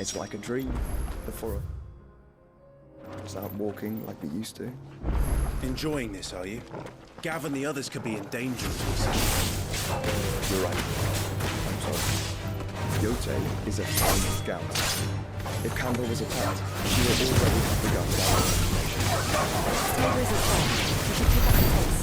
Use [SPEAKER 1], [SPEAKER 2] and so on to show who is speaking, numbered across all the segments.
[SPEAKER 1] It's like a dream before us out walking like we used to.
[SPEAKER 2] Enjoying this, are you? Gav and the others could be in danger as we see.
[SPEAKER 1] You're right. I'm sorry. Yote is a fine scout. If Campbell was attacked, she would already have begun gathering information.
[SPEAKER 3] Taylor is at home. We should pick up the pace.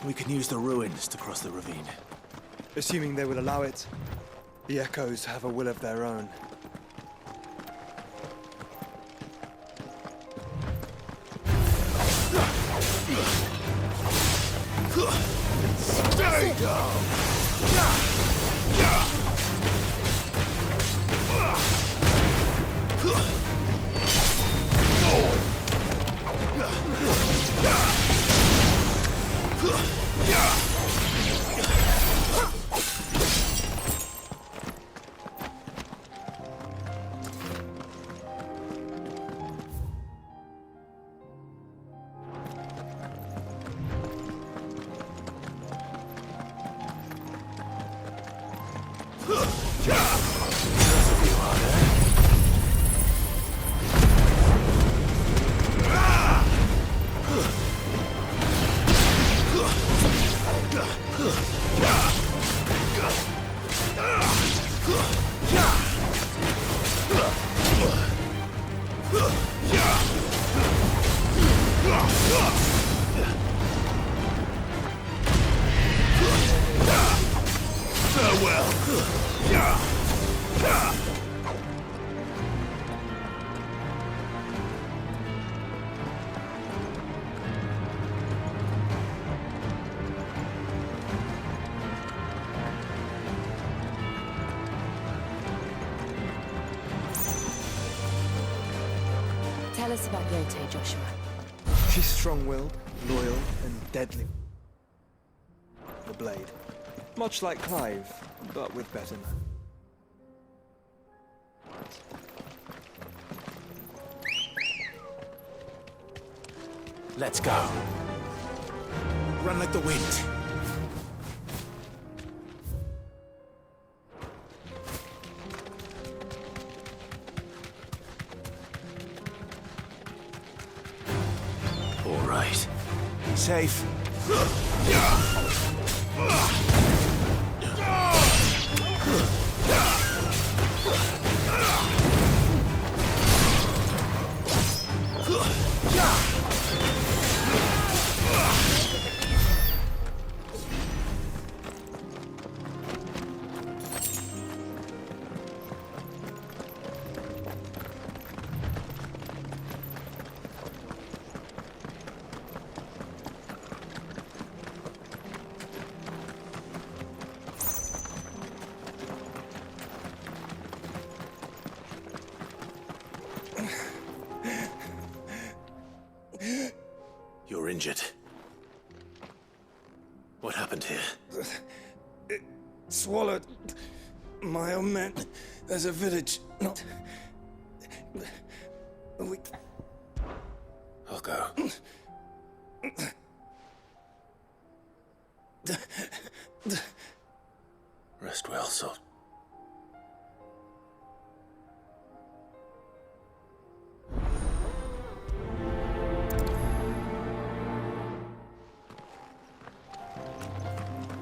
[SPEAKER 2] We can use the ruins to cross the ravine.
[SPEAKER 1] Assuming they will allow it, the Echoes have a will of their own.
[SPEAKER 2] Stay down!
[SPEAKER 3] Tell us about Yote, Joshua.
[SPEAKER 1] She's strong-willed, loyal, and deadly. The blade. Much like Clive, but with better manners.
[SPEAKER 2] Let's go. Run like the wind. All right. Safe. You're injured. What happened here?
[SPEAKER 1] It swallowed my own men. There's a village not...
[SPEAKER 2] I'll go. Rest well, Salt.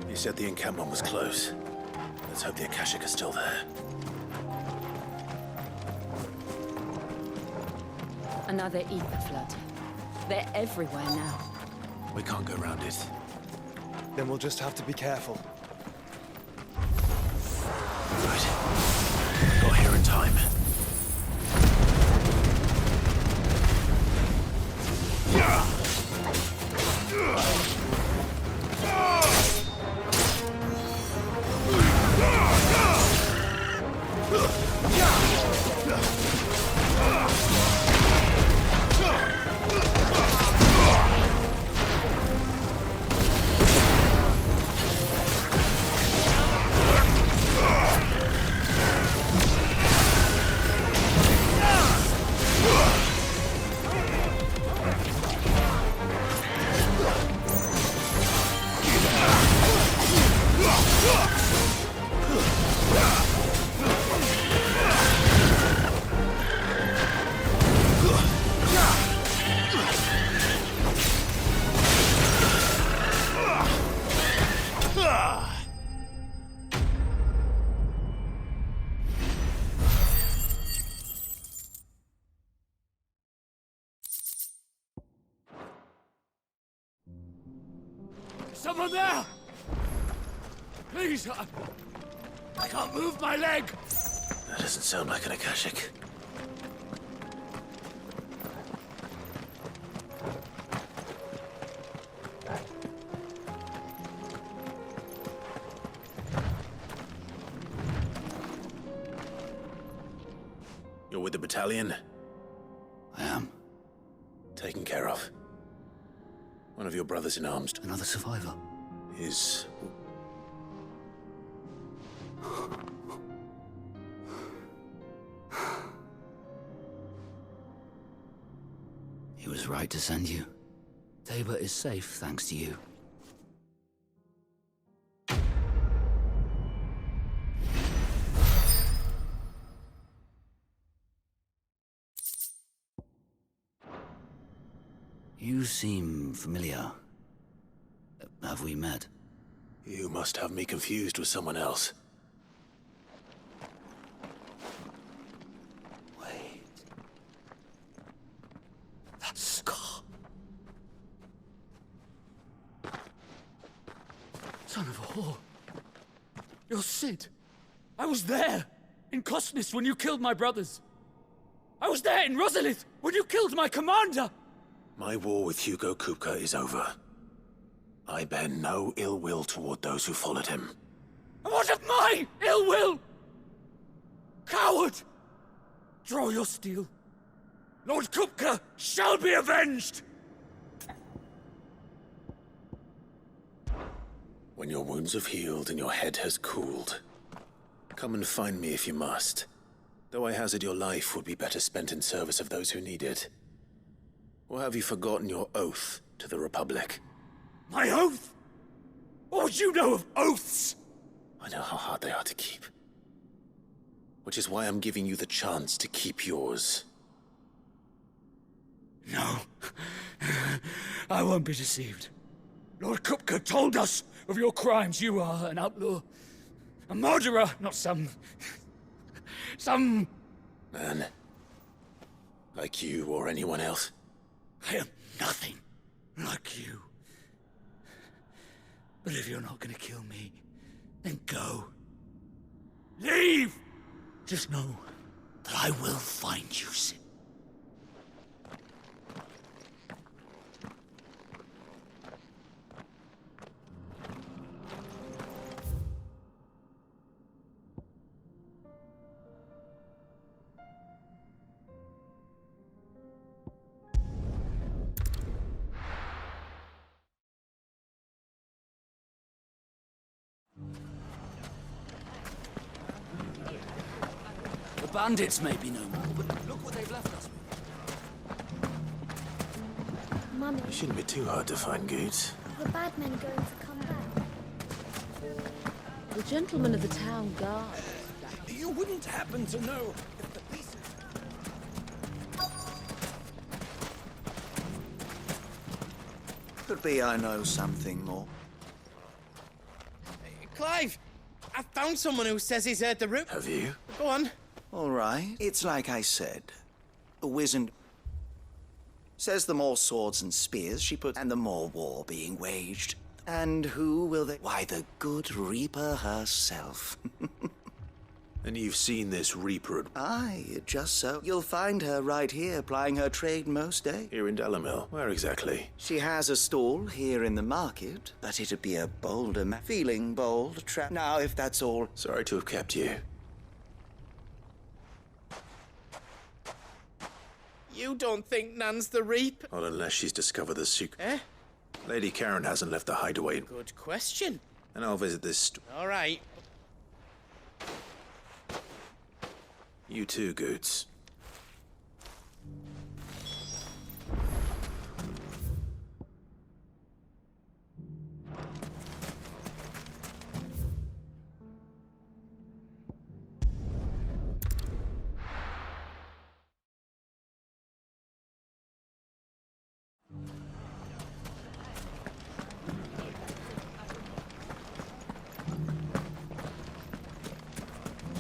[SPEAKER 2] You said the encampment was close. Let's hope the Akashic is still there.
[SPEAKER 3] Another ether flood. They're everywhere now.
[SPEAKER 2] We can't go around it.
[SPEAKER 1] Then we'll just have to be careful.
[SPEAKER 2] Right. Got here in time.
[SPEAKER 4] someone there? Please, I can't move my leg.
[SPEAKER 2] That doesn't sound like an Akashic. You're with the battalion?
[SPEAKER 4] I am.
[SPEAKER 2] Taken care of. One of your brothers in arms
[SPEAKER 4] Another survivor.
[SPEAKER 2] is...
[SPEAKER 4] He was right to send you. Tabor is safe thanks to you. You seem familiar. Have we met?
[SPEAKER 2] You must have me confused with someone else.
[SPEAKER 4] Wait. That scar. Son of a whore. You're Sid. I was there, in Cosnes, when you killed my brothers. I was there in Rosalith, when you killed my commander.
[SPEAKER 2] My war with Hugo Kupka is over. I bear no ill will toward those who followed him.
[SPEAKER 4] And what of my ill will? Coward! Draw your steel. Lord Kupka shall be avenged!
[SPEAKER 2] When your wounds have healed and your head has cooled, come and find me if you must. Though I hazard your life would be better spent in service of those who need it. Or have you forgotten your oath to the Republic?
[SPEAKER 4] My oath? What would you know of oaths?
[SPEAKER 2] I know how hard they are to keep. Which is why I'm giving you the chance to keep yours.
[SPEAKER 4] No. I won't be deceived. Lord Kupka told us of your crimes. You are an outlaw. A murderer, not some
[SPEAKER 2] Man. Like you or anyone else.
[SPEAKER 4] I am nothing like you. But if you're not gonna kill me, then go. Leave! Just know that I will find you, Sid. The bandits may be no more, but look what they've left us with.
[SPEAKER 5] Mummy,
[SPEAKER 2] It shouldn't be too hard to find goods.
[SPEAKER 5] the bad men are going to come back.
[SPEAKER 3] The gentlemen of the town guard.
[SPEAKER 6] You wouldn't happen to know if the pieces...
[SPEAKER 7] Could be I know something more.
[SPEAKER 6] Clive, I found someone who says he's heard the root.
[SPEAKER 2] Have you?
[SPEAKER 6] Go on.
[SPEAKER 7] All right, it's like I said. A wizard says the more swords and spears she puts, and the more war being waged. And who will they? Why, the good Reaper herself.
[SPEAKER 2] And you've seen this Reaper at...
[SPEAKER 7] Aye, just so. You'll find her right here, plying her trade most days.
[SPEAKER 2] Here in Delamil. Where exactly?
[SPEAKER 7] She has a stall here in the market, but it'd be a bolder feeling bold, Now, if that's all...
[SPEAKER 2] Sorry to have kept you.
[SPEAKER 6] You don't think Nan's the Reap?
[SPEAKER 2] Not unless she's discovered the secret.
[SPEAKER 6] Eh?
[SPEAKER 2] Lady Karen hasn't left the hideaway.
[SPEAKER 6] Good question.
[SPEAKER 2] And I'll visit this...
[SPEAKER 6] All right.
[SPEAKER 2] You too, Goots.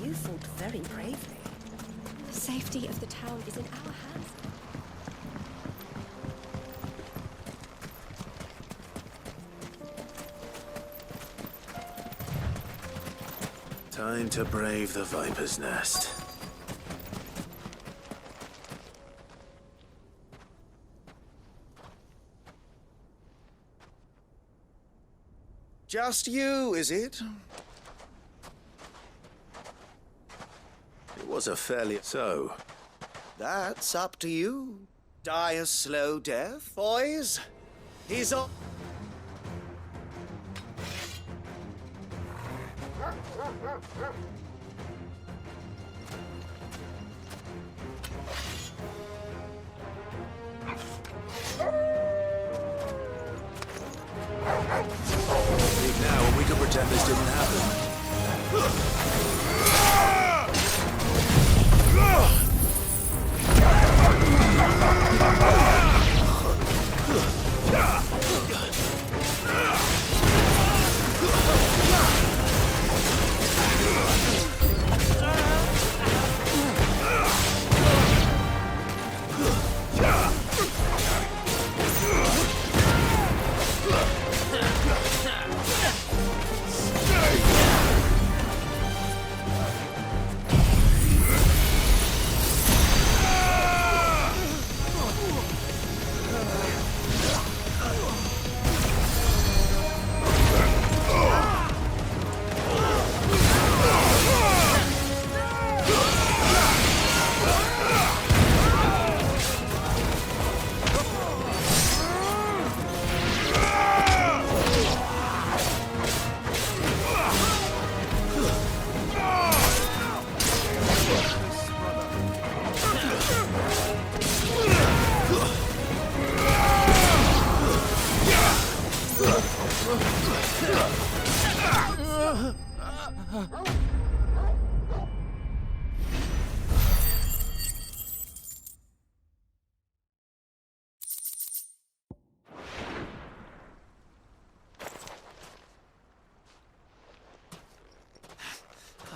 [SPEAKER 5] You fought very bravely. The safety of the town is in our hands.
[SPEAKER 2] Time to brave the Viper's Nest.
[SPEAKER 7] Just you, is it?
[SPEAKER 2] It was a fairly... So,
[SPEAKER 7] That's up to you. Die a slow death, boys. He's all...
[SPEAKER 2] speak now and we can pretend this didn't happen.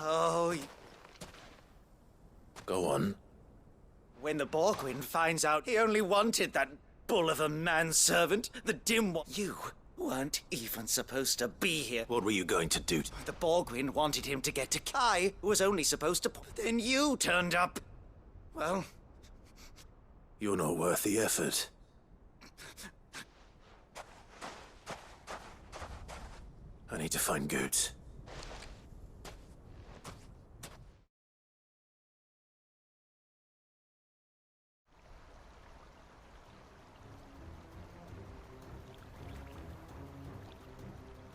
[SPEAKER 7] Oh,
[SPEAKER 2] Go on.
[SPEAKER 7] when the Borgwyn finds out he only wanted that bull of a manservant, the dim one. You weren't even supposed to be here.
[SPEAKER 2] What were you going to do?
[SPEAKER 7] The Borgwyn wanted him to get to Kai, who was only supposed to... Then you turned up. Well,
[SPEAKER 2] You're not worth the effort. I need to find Goots.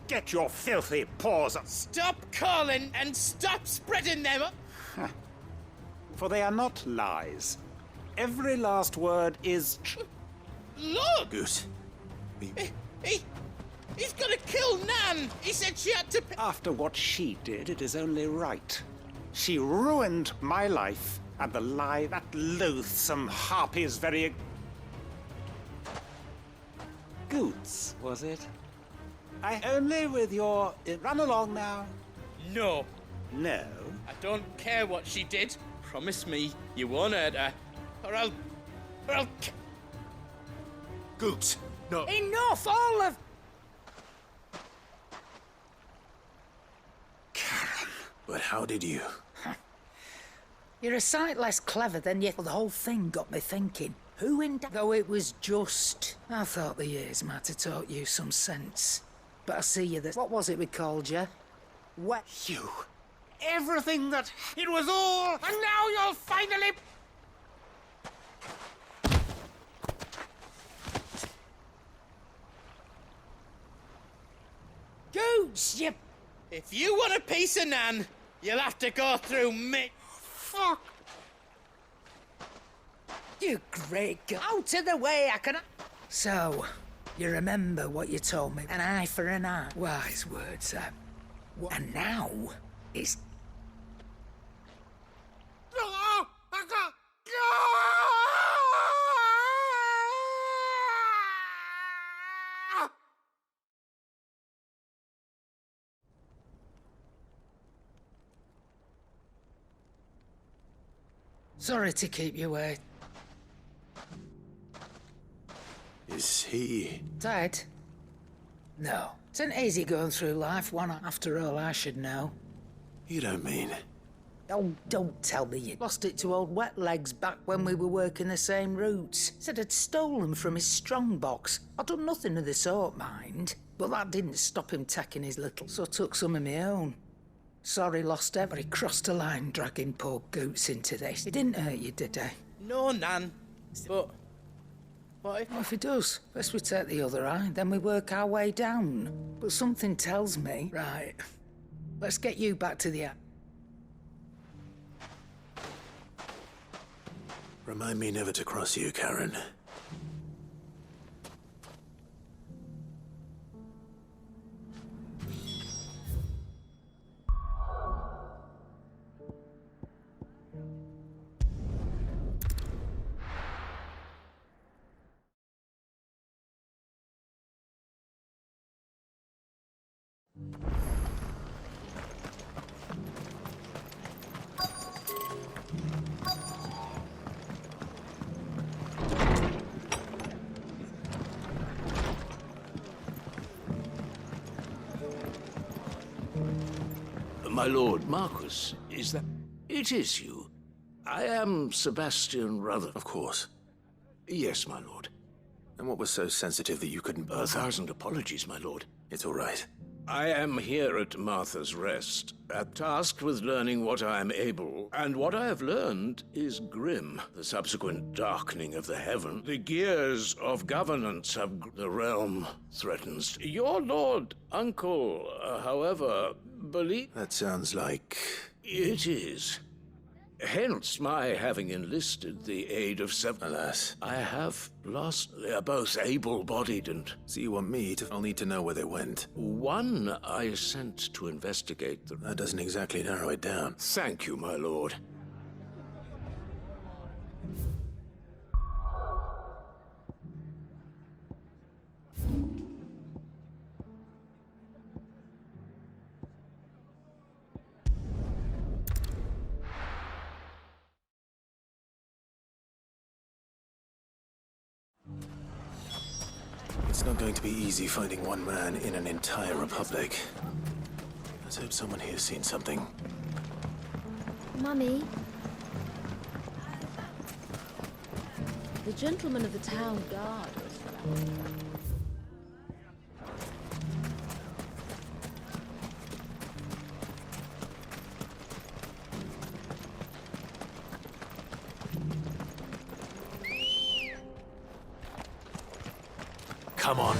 [SPEAKER 8] Get your filthy paws up,
[SPEAKER 6] Stop calling and stop spreading them up.
[SPEAKER 8] for they are not lies. Every last word is
[SPEAKER 6] Look!
[SPEAKER 2] Goot.
[SPEAKER 6] He's gonna kill Nan! He said she had to pay.
[SPEAKER 8] After what she did, it is only right. She ruined my life and the lie that loathsome harpy's very... Goots, was it? I only with your... Run along now.
[SPEAKER 6] No,
[SPEAKER 8] No.
[SPEAKER 6] I don't care what she did. Promise me you won't hurt her. Or I'll...
[SPEAKER 2] Goots! No!
[SPEAKER 9] Enough, all of...
[SPEAKER 2] But how did you?
[SPEAKER 9] You're a sight less clever than you... Well, the whole thing got me thinking. Who in... Though it was just... I thought the years might have taught you some sense. But I see you this... What was it we called you? What?
[SPEAKER 8] You. Everything that... It was all...
[SPEAKER 9] And now you'll finally... Goots, you...
[SPEAKER 6] If you want a piece of Nan, you'll have to go through me.
[SPEAKER 9] Fuck! You great guy. Out of the way, I can... So, you remember what you told me? An eye for an eye. Wise words, Sam. And now, it's... Sorry to keep you waiting.
[SPEAKER 2] Is he...
[SPEAKER 9] Dead? No. It's an easy going through life, one after all I should know.
[SPEAKER 2] You don't mean...
[SPEAKER 9] Oh, don't tell me you lost it to old Wet Legs back when we were working the same routes. Said I'd stolen from his strongbox. I'd done nothing of the sort, mind. But that didn't stop him taking his little, so I took some of my own. Sorry, lost ever. He crossed a line dragging poor Goots into this. He didn't hurt you, did he?
[SPEAKER 6] No, Nan. But... what if...
[SPEAKER 9] Well, if he does, best we take the other eye, then we work our way down. But something tells me... Right. Let's get you back to the...
[SPEAKER 2] Remind me never to cross you, Karen.
[SPEAKER 10] My lord, Marquis, is that... It is you. I am Sebastian Ruther.
[SPEAKER 2] Of course.
[SPEAKER 10] Yes, my lord.
[SPEAKER 2] And what was so sensitive that you couldn't...
[SPEAKER 10] 1,000 apologies, my lord.
[SPEAKER 2] It's all right.
[SPEAKER 10] I am here at Martha's Rest, tasked with learning what I am able, and what I have learned is grim. The subsequent darkening of the heaven, the gears of governance have... The realm threatens. Your lord, uncle, however, believe...
[SPEAKER 2] That sounds like...
[SPEAKER 10] It is. Hence my having enlisted the aid of several...
[SPEAKER 2] Alas.
[SPEAKER 10] I have lost... They are both able-bodied and...
[SPEAKER 2] So you want me to... I'll need to know where they went.
[SPEAKER 10] One I sent to investigate the...
[SPEAKER 2] That doesn't exactly narrow it down.
[SPEAKER 10] Thank you, my lord.
[SPEAKER 2] It's not going to be easy finding one man in an entire republic. Let's hope someone here's seen something.
[SPEAKER 3] Mummy? The gentleman of the town guard was around.
[SPEAKER 2] Come on.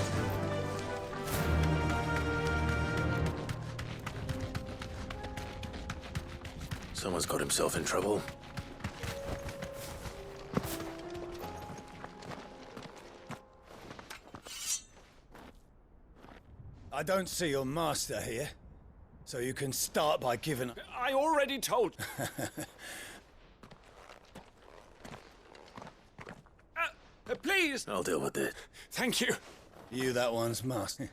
[SPEAKER 2] Someone's got himself in trouble.
[SPEAKER 11] I don't see your master here, so you can start by giving...
[SPEAKER 4] I already told... please!
[SPEAKER 2] I'll deal with it.
[SPEAKER 4] Thank you.
[SPEAKER 11] You that one's master.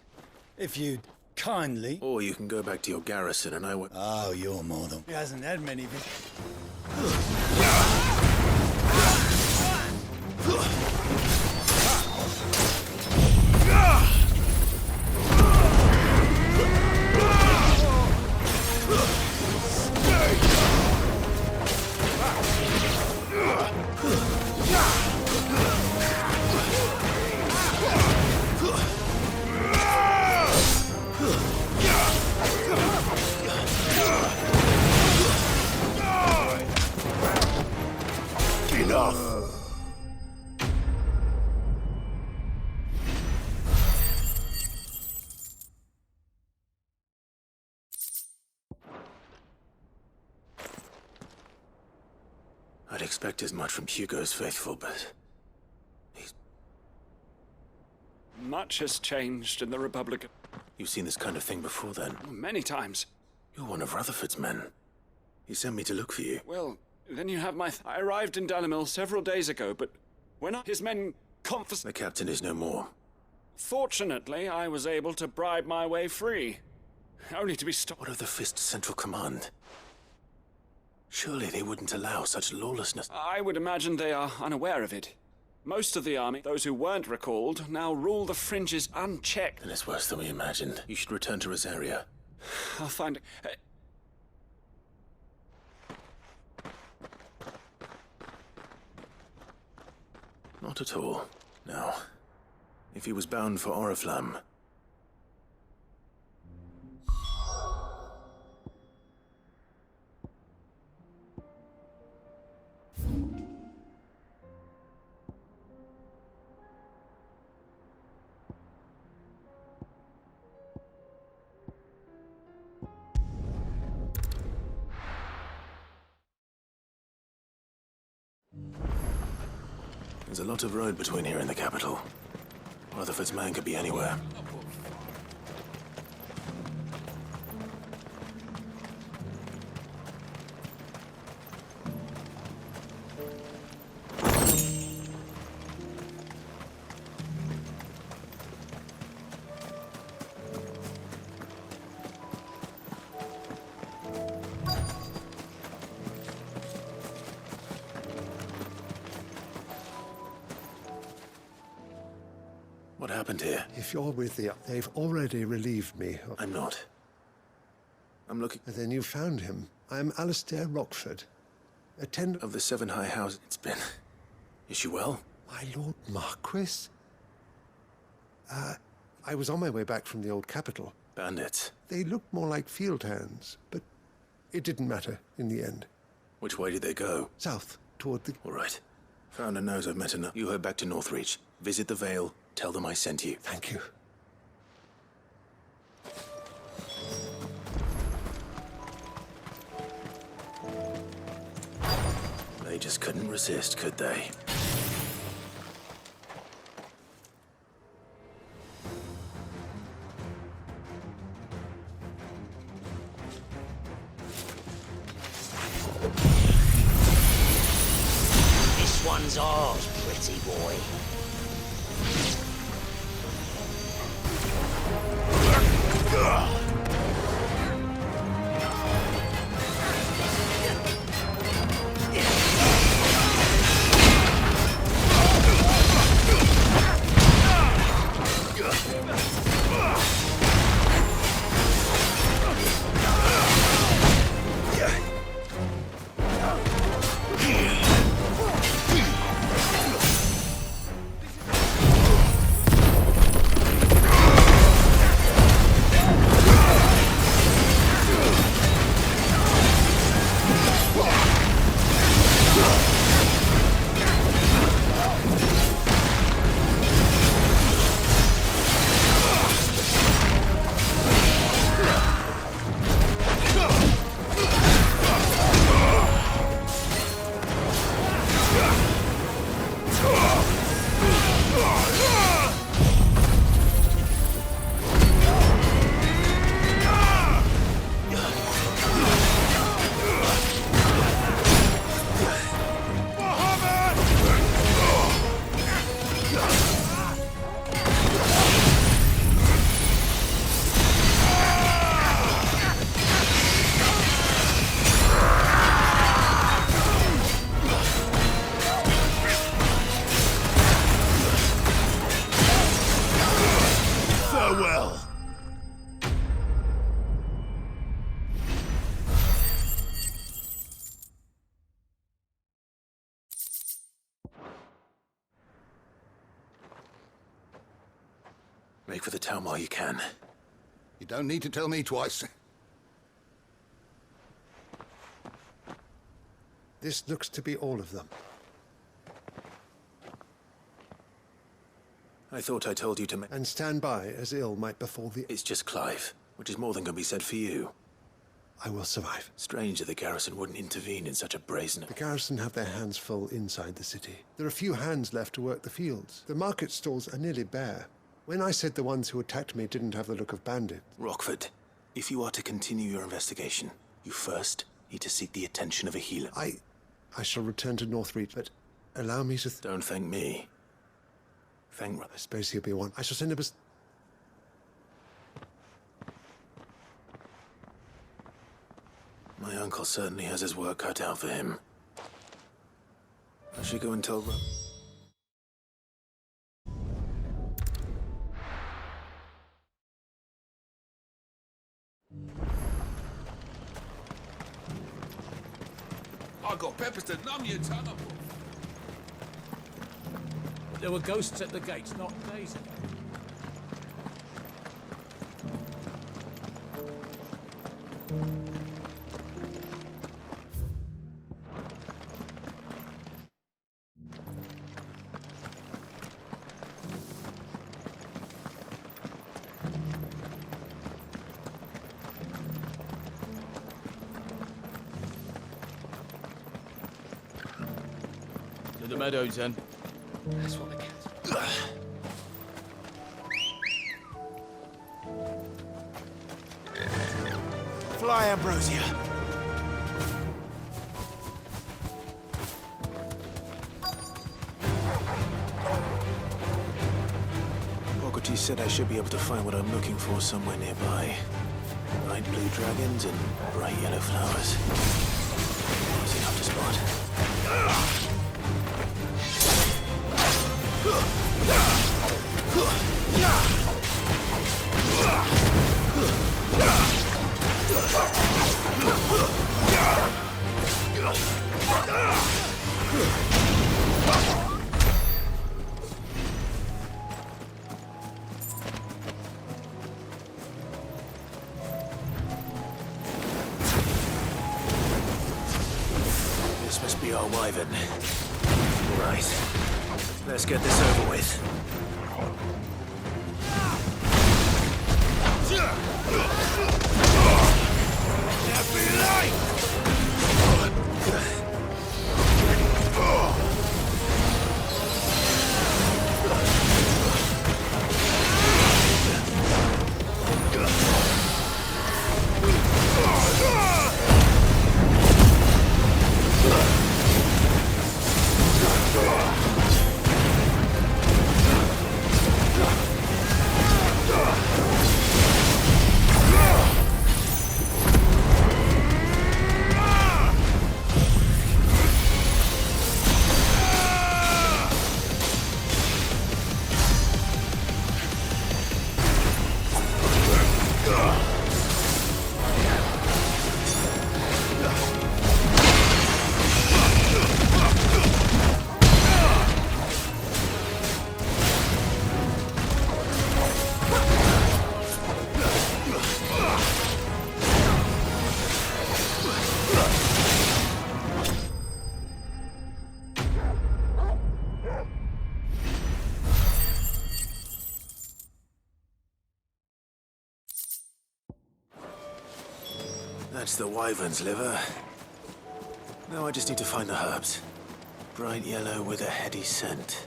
[SPEAKER 11] If you'd kindly...
[SPEAKER 2] Or you can go back to your garrison and I will...
[SPEAKER 11] Oh, you're more than... He hasn't had many...
[SPEAKER 2] I'd expect as much from Hugo's faithful, but... he's...
[SPEAKER 4] Much has changed in the Republic.
[SPEAKER 2] You've seen this kind of thing before, then?
[SPEAKER 4] Many times.
[SPEAKER 2] You're one of Rutherford's men. He sent me to look for you.
[SPEAKER 4] Well, then you have my... I arrived in Dalimil several days ago, but when his men
[SPEAKER 2] The captain is no more.
[SPEAKER 4] Fortunately, I was able to bribe my way free. Only to be stopped...
[SPEAKER 2] What of the Fist Central Command? Surely they wouldn't allow such lawlessness.
[SPEAKER 4] I would imagine they are unaware of it. Most of the army, those who weren't recalled, now rule the fringes unchecked.
[SPEAKER 2] Then it's worse than we imagined. You should return to Rosaria.
[SPEAKER 4] I'll find...
[SPEAKER 2] Not at all. Now, if he was bound for Oriflamme... There's a lot of road between here and the capital. Rutherford's man could be anywhere. What happened here?
[SPEAKER 12] If you're with the... They've already relieved me of...
[SPEAKER 2] I'm not. I'm looking...
[SPEAKER 12] Then you found him. I'm Alistair Rockford. Attendant...
[SPEAKER 2] Of the Seven High House. It's been... Is she well?
[SPEAKER 12] My Lord Marquis? I was on my way back from the old capital.
[SPEAKER 2] Bandits.
[SPEAKER 12] They looked more like field hands, but it didn't matter in the end.
[SPEAKER 2] Which way did they go?
[SPEAKER 12] South, toward the...
[SPEAKER 2] All right. Founder knows I've met enough. You head back to Northreach. Visit the Vale. Tell them I sent you.
[SPEAKER 12] Thank you.
[SPEAKER 2] They just couldn't resist, could they?
[SPEAKER 13] This one's ours, pretty boy.
[SPEAKER 2] Make for the town while you can.
[SPEAKER 14] You don't need to tell me twice.
[SPEAKER 12] This looks to be all of them.
[SPEAKER 2] I thought I told you to
[SPEAKER 12] And stand by, as ill might befall the...
[SPEAKER 2] It's just Clive, which is more than can be said for you.
[SPEAKER 12] I will survive.
[SPEAKER 2] Strange that the garrison wouldn't intervene in such a brazen...
[SPEAKER 12] The garrison have their hands full inside the city. There are few hands left to work the fields. The market stalls are nearly bare. When I said the ones who attacked me didn't have the look of bandits...
[SPEAKER 2] Rockford, if you are to continue your investigation, you first need to seek the attention of a healer.
[SPEAKER 12] I shall return to Northreach, but allow me to...
[SPEAKER 2] Don't thank me. Thank...
[SPEAKER 12] I suppose he'll be one. I shall send him a...
[SPEAKER 2] My uncle certainly has his work cut out for him. I should go and tell...
[SPEAKER 14] I got peppers to numb your tongue up.
[SPEAKER 10] there were ghosts at the gates not days ago.
[SPEAKER 4] To the meadows, then. That's what the cats...
[SPEAKER 2] Fly, Ambrosia. Boggarty said I should be able to find what I'm looking for somewhere nearby. Bright blue dragons and bright yellow flowers. Easy enough to spot. This must be our wyvern. Right. Let's get this over with. That's the wyvern's liver. Now I just need to find the herbs. Bright yellow with a heady scent.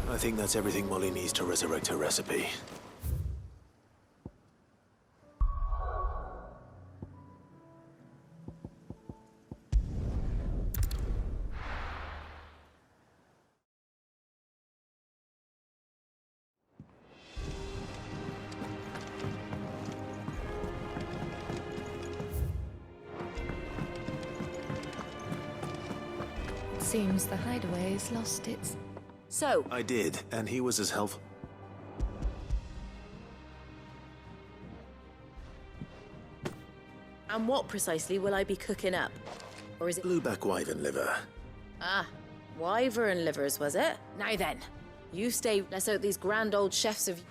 [SPEAKER 2] I think that's everything Molly needs to resurrect her recipe.
[SPEAKER 3] Seems the hideaway's lost its... So...
[SPEAKER 2] I did, and he was as helpful.
[SPEAKER 3] And what precisely will I be cooking up? Or is it...
[SPEAKER 2] Blueback wyvern liver.
[SPEAKER 3] Ah, wyvern livers, was it? Now then, you stay... Let's out these grand old chefs of...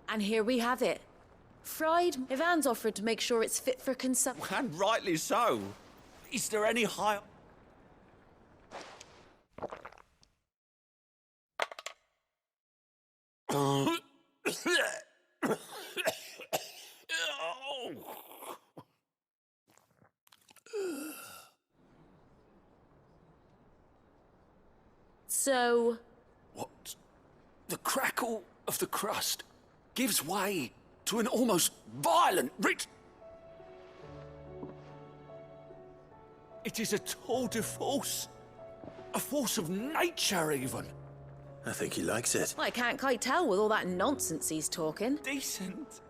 [SPEAKER 3] And here we have it. Fried. Ivan's offered to make sure it's fit for consumption.
[SPEAKER 15] And rightly so. Is there any high...
[SPEAKER 3] So...
[SPEAKER 15] What? The crackle of the crust gives way to an almost violent It is a tour de force. A force of nature, even.
[SPEAKER 2] I think he likes it.
[SPEAKER 3] I can't quite tell with all that nonsense he's talking.
[SPEAKER 15] Decent.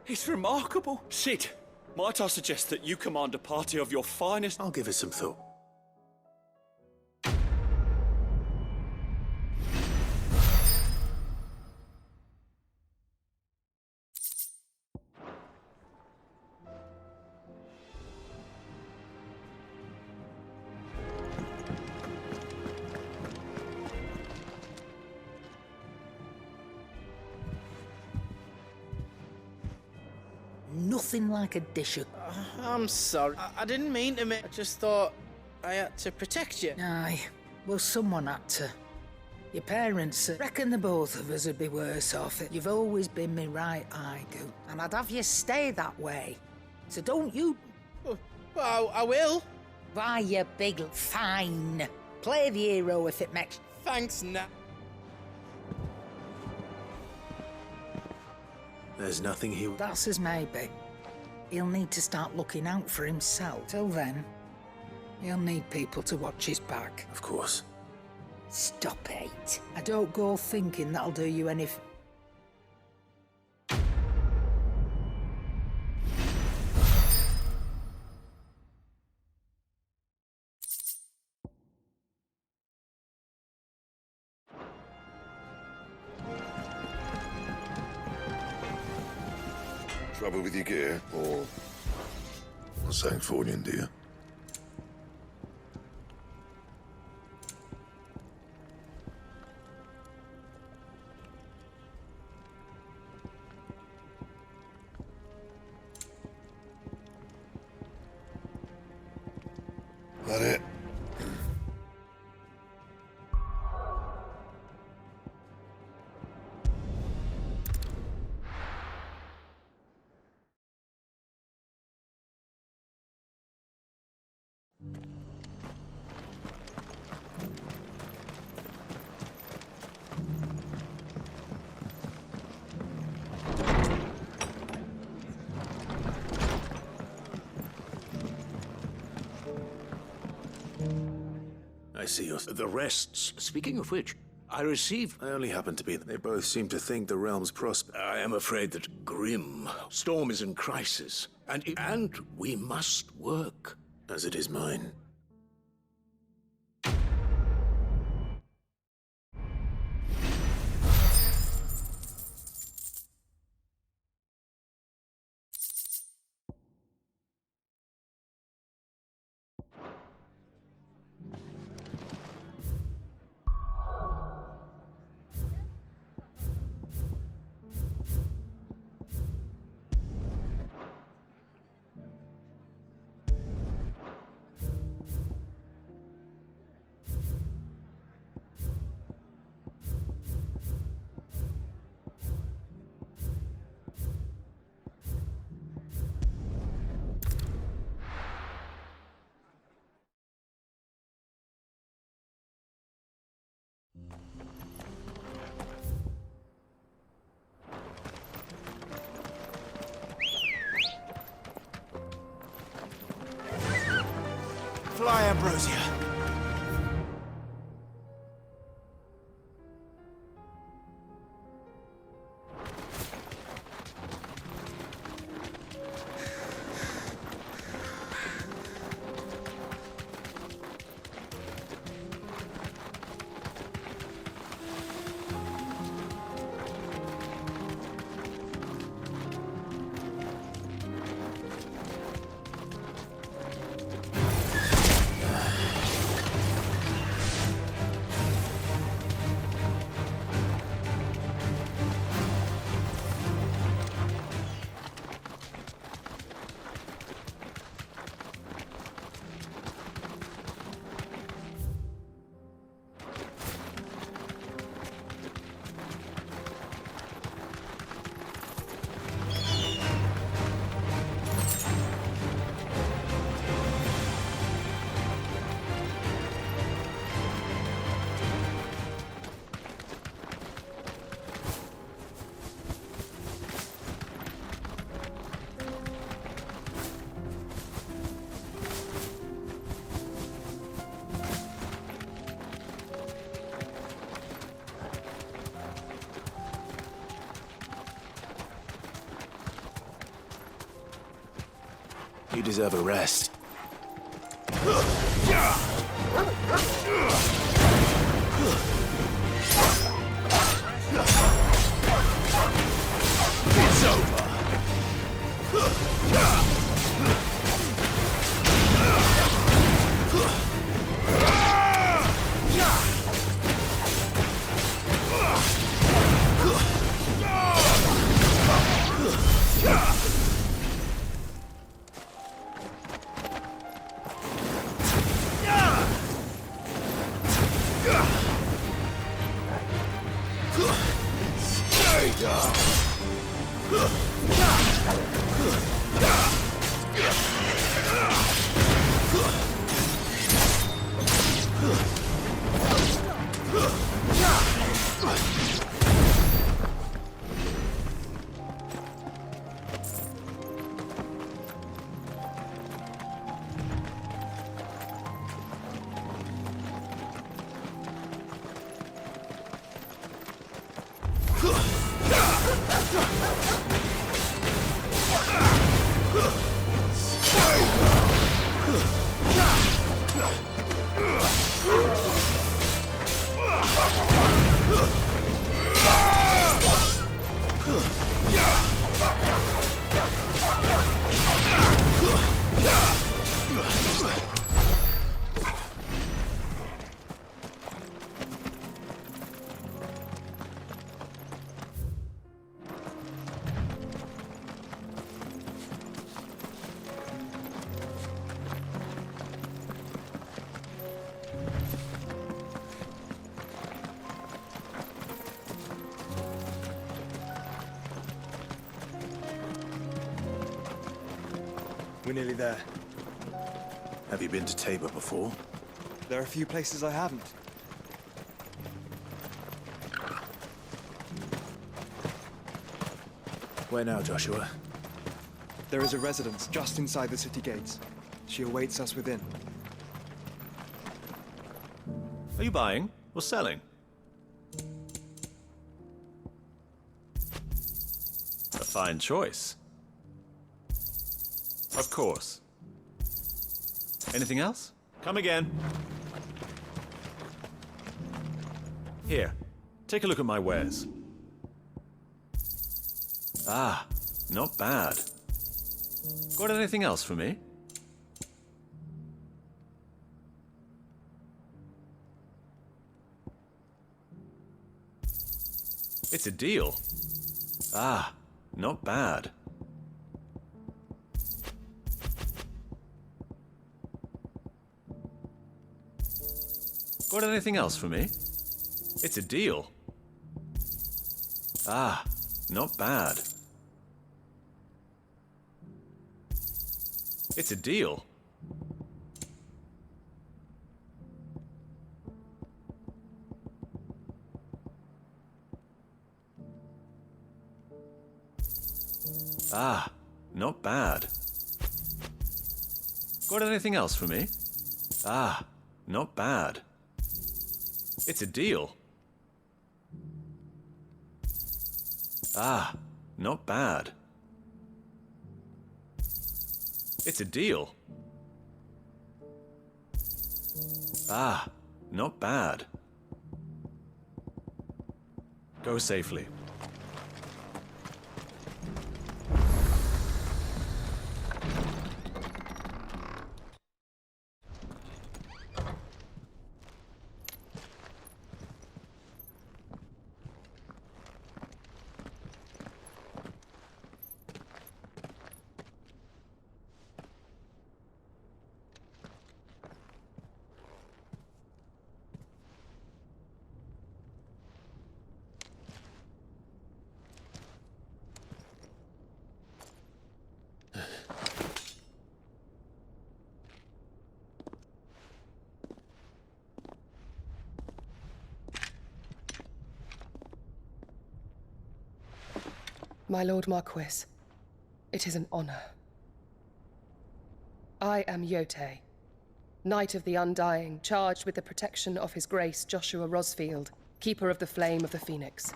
[SPEAKER 15] It's remarkable. Sid, might I suggest that you command a party of your finest...
[SPEAKER 2] I'll give it some thought.
[SPEAKER 9] Nothing like a dish of...
[SPEAKER 6] I'm sorry. I didn't mean to make... I just thought I had to protect you.
[SPEAKER 9] Aye, well, someone had to. Your parents, reckon the both of us would be worse off. You've always been me right eye, Goo. And I'd have you stay that way. So don't you...
[SPEAKER 6] Well, I will.
[SPEAKER 9] Why, you big... Fine. Play the hero if it makes...
[SPEAKER 6] Thanks, Nat.
[SPEAKER 2] There's nothing he...
[SPEAKER 9] That's as maybe. He'll need to start looking out for himself. Till then, he'll need people to watch his back.
[SPEAKER 2] Of course.
[SPEAKER 9] Stop it. I don't go thinking that'll do you any...
[SPEAKER 14] Trouble with your gear, or something falling, dear? That it?
[SPEAKER 2] I see your...
[SPEAKER 10] The rests. Speaking of which, I received...
[SPEAKER 2] I only happen to be... They both seem to think the realm's prosper.
[SPEAKER 10] I am afraid that Grim. Storm is in crisis. And we must work.
[SPEAKER 2] As it is mine.
[SPEAKER 15] Fly, Ambrosia.
[SPEAKER 2] You deserve a rest. It's over.
[SPEAKER 1] We're nearly there.
[SPEAKER 2] Have you been to Tabor before?
[SPEAKER 1] There are a few places I haven't.
[SPEAKER 2] Where now, Joshua?
[SPEAKER 1] There is a residence just inside the city gates. She awaits us within.
[SPEAKER 16] Are you buying or selling? A fine choice. Of course. Anything else? Come again. Here, take a look at my wares. Ah, not bad. Got anything else for me? It's a deal. Ah, not bad. Got anything else for me? It's a deal. Ah, not bad. It's a deal. Ah, not bad. Got anything else for me? Ah, not bad. It's a deal. Ah, not bad. It's a deal. Ah, not bad. Go safely.
[SPEAKER 17] My Lord Marquis, it is an honor. I am Yotei, Knight of the Undying, charged with the protection of His Grace Joshua Rosfield, Keeper of the Flame of the Phoenix.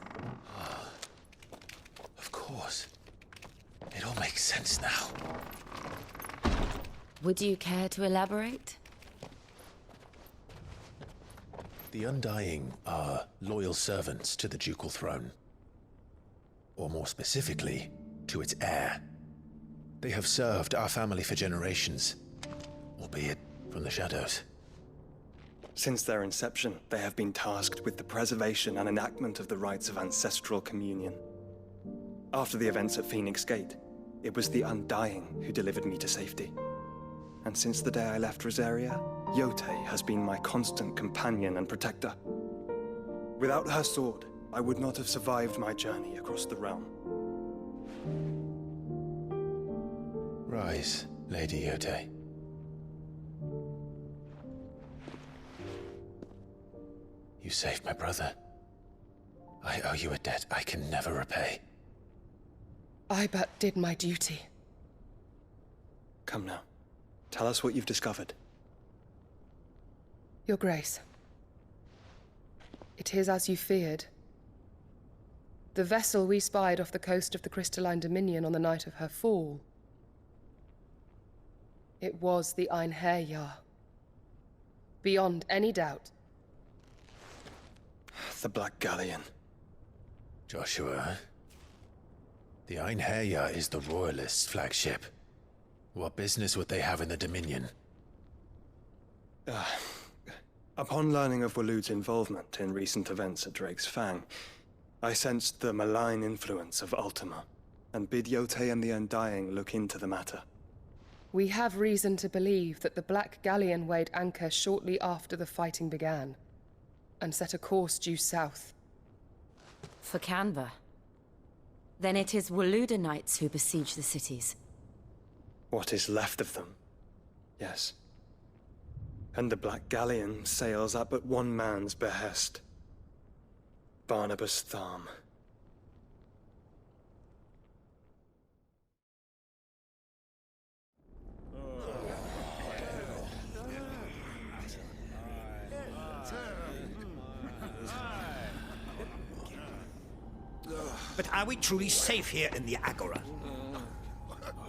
[SPEAKER 2] Of course. It all makes sense now.
[SPEAKER 3] Would you care to elaborate?
[SPEAKER 2] The Undying are loyal servants to the ducal throne. Or more specifically, to its heir. They have served our family for generations, albeit from the shadows.
[SPEAKER 18] Since their inception, they have been tasked with the preservation and enactment of the rites of ancestral communion. After the events at Phoenix Gate, it was the Undying who delivered me to safety. And since the day I left Rosaria, Yotei has been my constant companion and protector. Without her sword, I would not have survived my journey across the realm.
[SPEAKER 2] Rise, Lady Yotei. You saved my brother. I owe you a debt I can never repay.
[SPEAKER 17] I but did my duty.
[SPEAKER 18] Come now. Tell us what you've discovered.
[SPEAKER 17] Your Grace. It is as you feared. The vessel we spied off the coast of the Crystalline Dominion on the night of her fall. It was the Einherjar. Beyond any doubt.
[SPEAKER 18] The Black Galleon.
[SPEAKER 2] Joshua, the Einherjar is the Royalists' flagship. What business would they have in the Dominion?
[SPEAKER 18] Upon learning of Waloed's involvement in recent events at Drake's Fang, I sensed the malign influence of Ultima, and bid Yotei and the Undying look into the matter.
[SPEAKER 17] We have reason to believe that the Black Galleon weighed anchor shortly after the fighting began, and set a course due south.
[SPEAKER 3] For Canva. Then it is Waloed knights who besiege the cities.
[SPEAKER 18] What is left of them, yes. And the Black Galleon sails at but one man's behest. Barnabas Tharm.
[SPEAKER 19] But are we truly safe here in the Agora?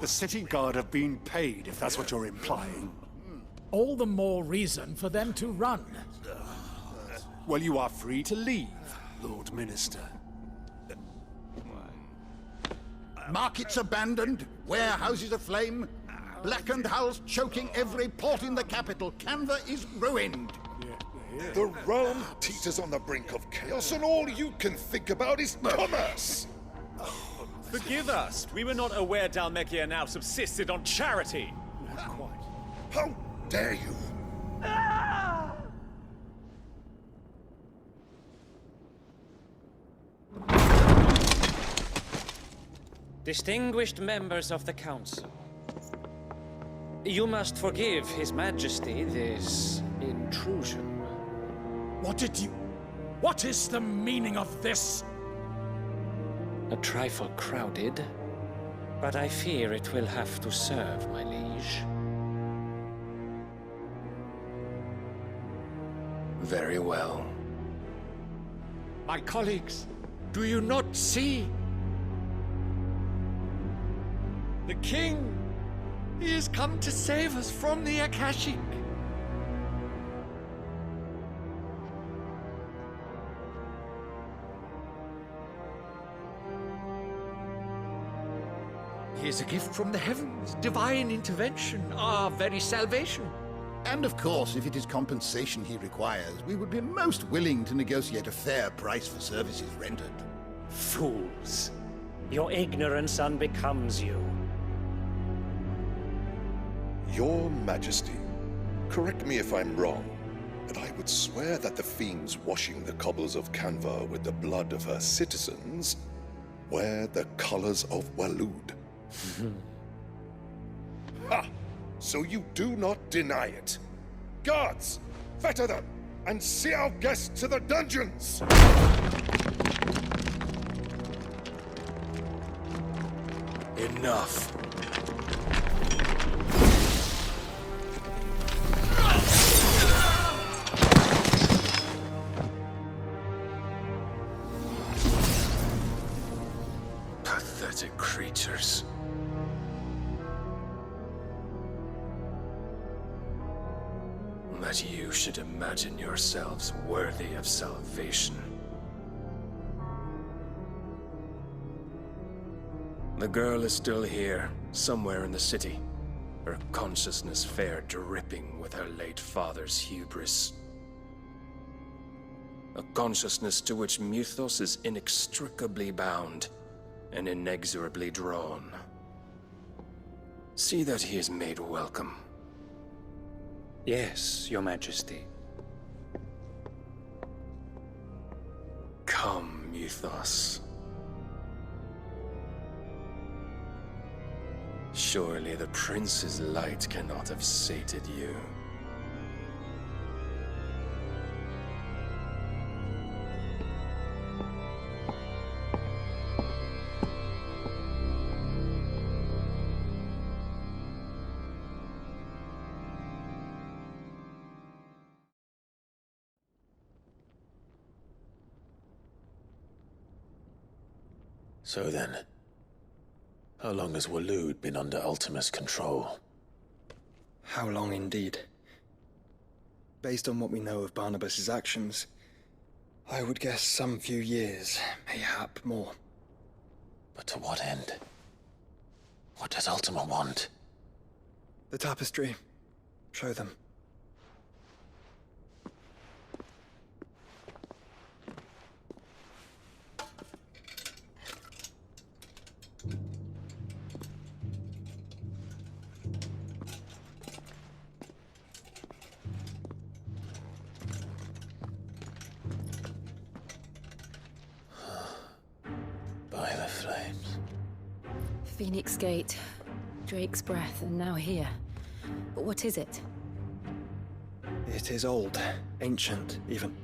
[SPEAKER 20] The city guard have been paid, if that's what you're implying.
[SPEAKER 21] All the more reason for them to run.
[SPEAKER 20] Well, you are free to leave, Lord Minister.
[SPEAKER 22] Markets abandoned, warehouses aflame, blackened hulls choking every port in the capital. Canva is ruined.
[SPEAKER 14] The realm teeters on the brink of chaos, and all you can think about is commerce!
[SPEAKER 16] Forgive us. We were not aware Dhalmekia now subsisted on charity.
[SPEAKER 14] Not quite. How dare you?
[SPEAKER 23] Distinguished members of the Council, you must forgive His Majesty this intrusion.
[SPEAKER 21] What is the meaning of this?
[SPEAKER 23] A trifle crowded, but I fear it will have to serve, my liege.
[SPEAKER 15] Very well.
[SPEAKER 21] My colleagues, do you not see? The king! He has come to save us from the Akashic! He is a gift from the heavens, divine intervention, our very salvation.
[SPEAKER 22] And of course, if it is compensation he requires, we would be most willing to negotiate a fair price for services rendered.
[SPEAKER 13] Fools. Your ignorance unbecomes you.
[SPEAKER 14] Your Majesty, correct me if I'm wrong, but I would swear that the fiends washing the cobbles of Canva with the blood of her citizens wear the colors of Waloed. Ha! So you do not deny it. Guards, fetter them, and see our guests to the dungeons!
[SPEAKER 15] Enough. Pathetic creatures.
[SPEAKER 5] that you should imagine yourselves worthy of salvation. The girl is still here, somewhere in the city, her consciousness fair dripping with her late father's hubris. A consciousness to which Mythos is inextricably bound and inexorably drawn. See that he is made welcome.
[SPEAKER 23] Yes, Your Majesty.
[SPEAKER 5] Come, Mythos. Surely the prince's light cannot have sated you.
[SPEAKER 2] So then, how long has Waloed been under Ultima's control?
[SPEAKER 18] How long indeed? Based on what we know of Barnabas's actions, I would guess some few years, mayhap more.
[SPEAKER 2] But to what end? What does Ultima want?
[SPEAKER 18] The tapestry. Show them.
[SPEAKER 2] By the flames.
[SPEAKER 3] Phoenix Gate, Drake's Breath, and now here. But what is it?
[SPEAKER 18] It is old, ancient, even.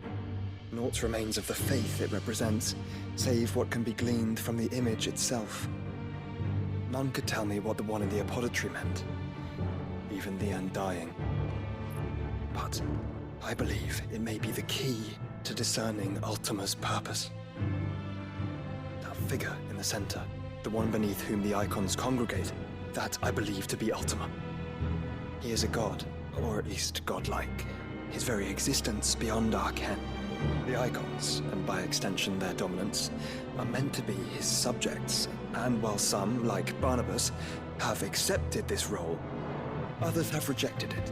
[SPEAKER 18] Naught remains of the faith it represents, save what can be gleaned from the image itself. None could tell me what the one in the apothecary meant, even the Undying. But I believe it may be the key to discerning Ultima's purpose. That figure in the center, the one beneath whom the icons congregate, that I believe to be Ultima. He is a god, or at least godlike. His very existence beyond our ken. The icons, and by extension their dominance, are meant to be his subjects, and while some, like Barnabas, have accepted this role, others have rejected it.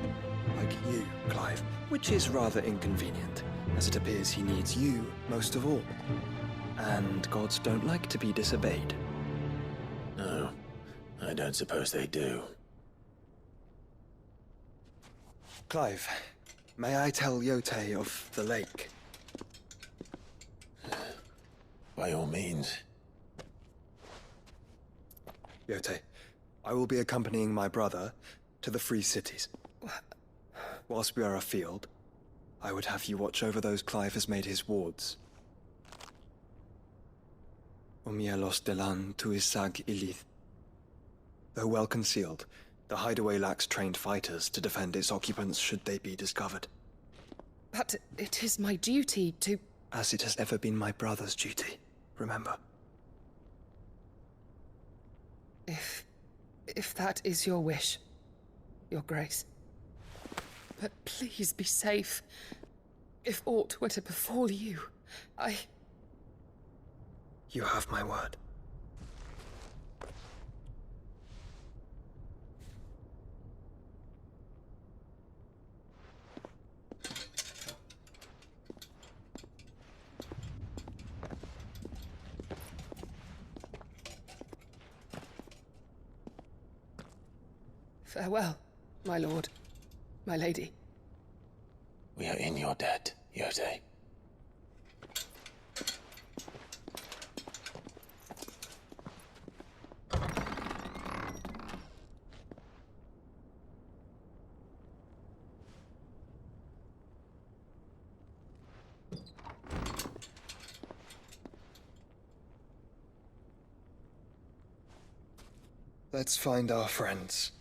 [SPEAKER 18] Like you, Clive, which is rather inconvenient, as it appears he needs you most of all. And gods don't like to be disobeyed.
[SPEAKER 2] No, I don't suppose they do.
[SPEAKER 18] Clive, may I tell Yote of the lake?
[SPEAKER 2] By all means.
[SPEAKER 18] Yote, I will be accompanying my brother to the Free Cities. Whilst we are afield, I would have you watch over those Clive has made his wards. Umielos delan tu isag ilith. Though well concealed, the hideaway lacks trained fighters to defend its occupants should they be discovered.
[SPEAKER 17] But it is my duty to...
[SPEAKER 18] As it has ever been my brother's duty, remember.
[SPEAKER 17] If that is your wish, Your Grace. But please be safe. If aught were to befall you,
[SPEAKER 18] You have my word.
[SPEAKER 17] Farewell, my lord, my lady.
[SPEAKER 2] We are in your debt, Yote.
[SPEAKER 18] Let's find our friends.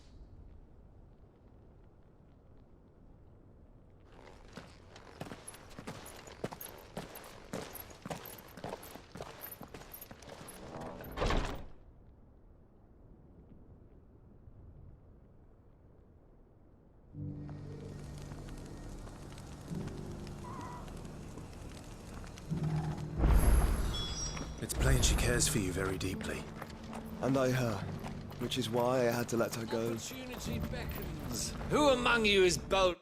[SPEAKER 2] It's plain she cares for you very deeply.
[SPEAKER 1] And I her, which is why I had to let her go.
[SPEAKER 7] Opportunity beckons. Who among you is bold?